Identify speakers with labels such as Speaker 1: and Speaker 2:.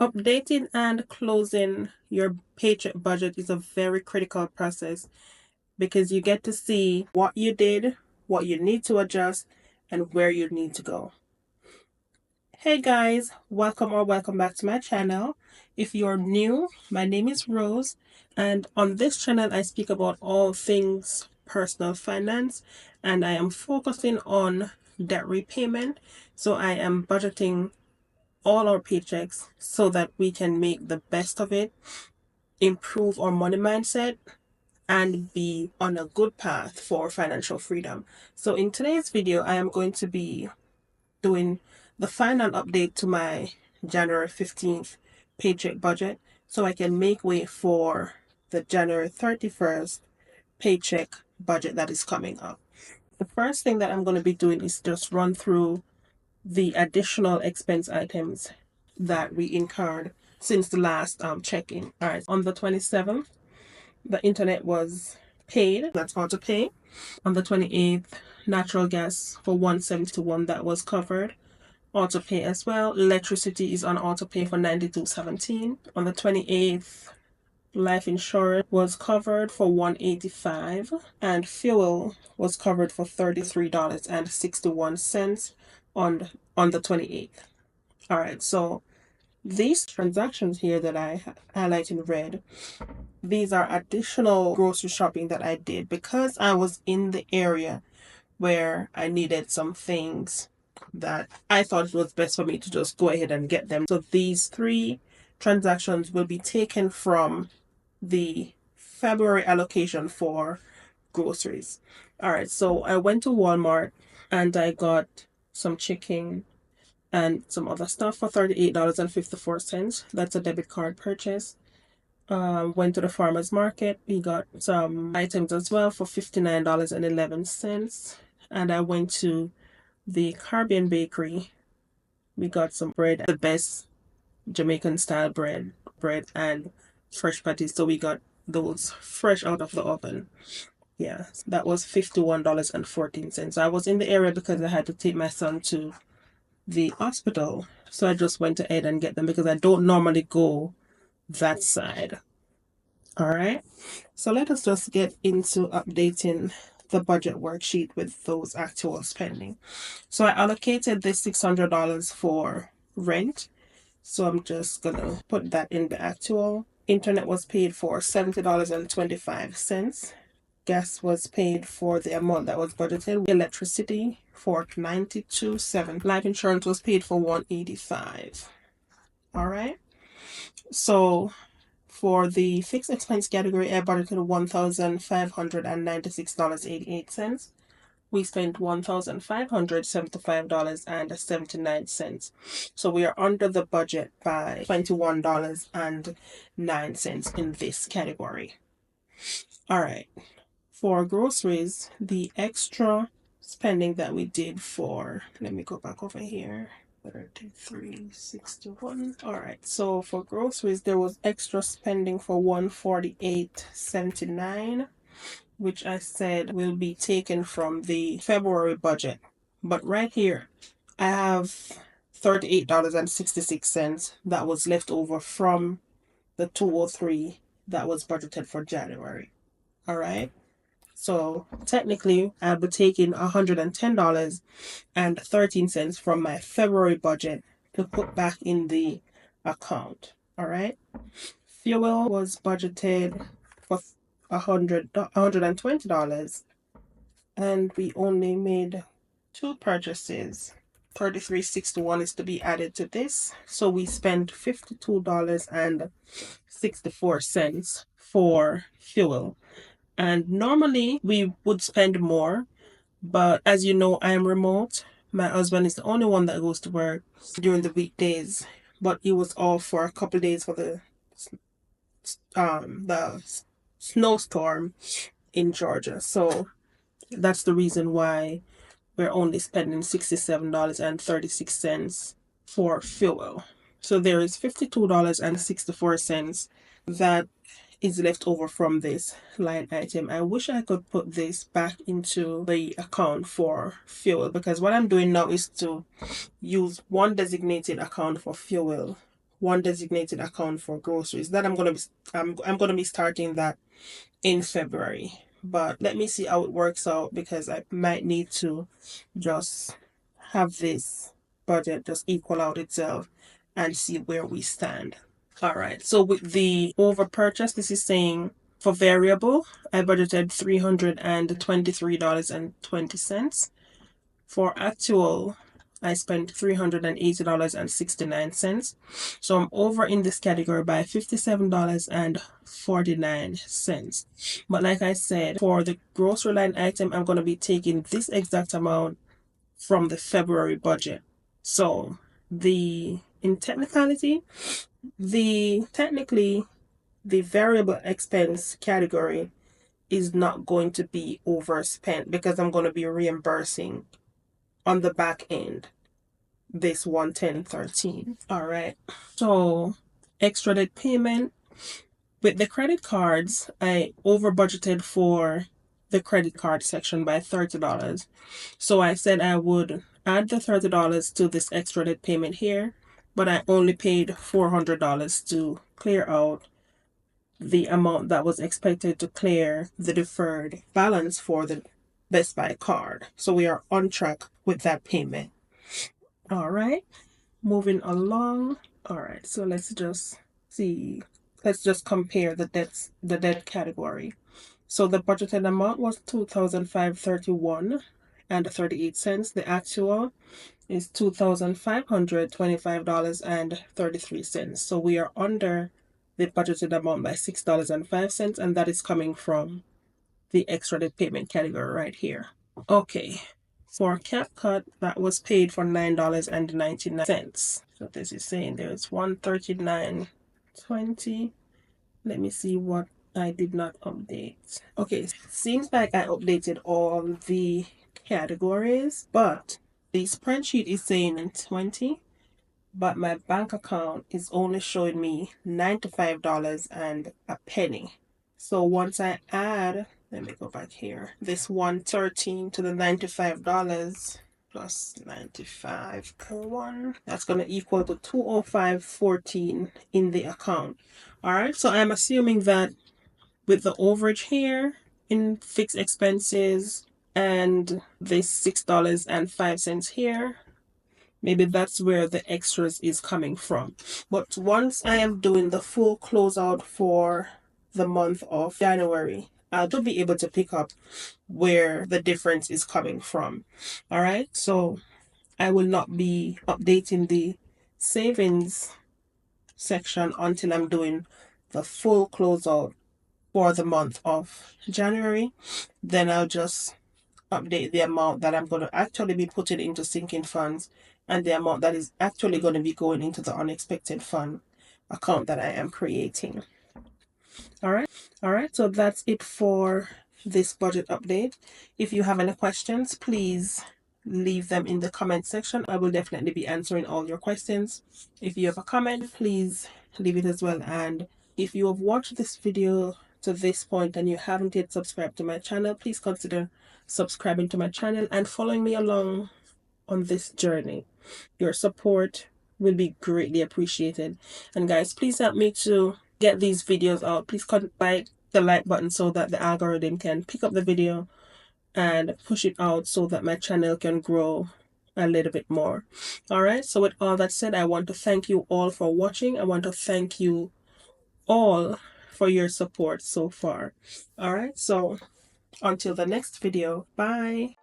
Speaker 1: Updating and closing your paycheck budget is a very critical process because you get to see what you did, what you need to adjust, and where you need to go. Hey guys, welcome back to my channel. If you're new, my name is Rose, and on this channel I speak about all things personal finance, and I am focusing on debt repayment. So I am budgeting all our paychecks so that we can make the best of it, improve our money mindset, and be on a good path for financial freedom. So in today's video, I am going to be doing the final update to my January 15th paycheck budget so I can make way for the January 31st paycheck budget that is coming up. The first thing that I'm going to be doing is just run through the additional expense items that we incurred since the last check-in. All right, on the 27th, the internet was paid. That's auto pay. On the 28th, natural gas for 171 that was covered. Auto pay as well. Electricity is on auto pay for 92.17. On the 28th, life insurance was covered for 185 and fuel was covered for $33.61 on the 28th. All right, so these transactions here that I highlight in red, these are additional grocery shopping that I did because I was in the area where I needed some things that I thought it was best for me to just go ahead and get them. So these three transactions will be taken from the February allocation for groceries. All right, so I went to Walmart and I got some chicken and some other stuff for $38.54. That's a debit card purchase. Went to the farmer's market. We got some items as well for $59.11. And I went to the Caribbean Bakery. We got some bread, the best Jamaican style bread and fresh patties. So we got those fresh out of the oven. Yeah, that was $51.14. I was in the area because I had to take my son to the hospital. So I just went ahead and get them because I don't normally go that side. All right. So let us just get into updating the budget worksheet with those actual spending. So I allocated this $600 for rent. So I'm just gonna put that in the actual. Internet was paid for $70.25. Gas was paid for the amount that was budgeted. Electricity for $92.07. Life insurance was paid for $185. All right. So for the fixed expense category, I budgeted $1,596.88. We spent $1,575.79. So we are under the budget by $21.09 in this category. All right. For groceries, the extra spending that we did for, let me go back over here. 33.61. All right, so for groceries there was extra spending for $148.79, which I said will be taken from the February budget. But right here I have $38.66 that was left over from the 203 that was budgeted for January. All right, so technically I'll be taking $110.13 from my February budget to put back in the account. All right. Fuel was budgeted for $120, and we only made two purchases. $33.61 is to be added to this, so we spent $52.64 for fuel. And normally we would spend more, but as you know, I am remote. My husband is the only one that goes to work during the weekdays, but he was off for a couple of days for the snowstorm in Georgia. So that's the reason why we're only spending $67.36 for fuel. So there is $52.64 that is left over from this line item. I wish I could put this back into the account for fuel, because what I'm doing now is to use one designated account for fuel one designated account for groceries. That I'm gonna be starting that in February. But let me see how it works out, because I might need to just have this budget just equal out itself and see where we stand. All right. So with the over purchase, this is saying for variable, I budgeted $323.20. For actual, I spent $380.69. So I'm over in this category by $57.49. But like I said, for the grocery line item, I'm going to be taking this exact amount from the February budget. So in technically, the variable expense category is not going to be overspent, because I'm going to be reimbursing on the back end this 110.13. All right. So extra debt payment with the credit cards, I over budgeted for the credit card section by $30. So I said I would add the $30 to this extra debt payment here, but I only paid $400 to clear out the amount that was expected to clear the deferred balance for the Best Buy card. So we are on track with that payment. All right, moving along. All right, so let's just see. Let's just compare the debt category. So the budgeted amount was $2,531.38. The actual is $2,525.33. So we are under the budgeted amount by $6.05, and that is coming from the extra debt payment category right here. Okay, for CapCut, that was paid for $9.99. So this is saying there's $139.20. Let me see what I did not update. Okay, seems like I updated all the categories, but the spreadsheet is saying 20, but my bank account is only showing me $95 and a penny. So once I add, let me go back here, this 113 to the $95 plus 95.1, that's going to equal to 205.14 in the account. All right, so I'm assuming that with the overage here in fixed expenses and this $6.05 here, maybe that's where the extras is coming from. But once I am doing the full closeout for the month of January, I'll be able to pick up where the difference is coming from. All right, so I will not be updating the savings section until I'm doing the full closeout for the month of January. Then I'll just update the amount that I'm going to actually be putting into sinking funds and the amount that is actually going to be going into the unexpected fund account that I am creating. All right, so that's it for this budget update. If you have any questions, please leave them in the comment section. I will definitely be answering all your questions. If you have a comment, please leave it as well. And if you have watched this video to this point and you haven't yet subscribed to my channel, please consider subscribing to my channel and following me along on this journey. Your support will be greatly appreciated. And guys, please help me to get these videos out. Please click the like button so that the algorithm can pick up the video and push it out so that my channel can grow a little bit more. All right, so with all that said, I want to thank you all for watching. I want to thank you all for your support so far. All right, so until the next video, bye.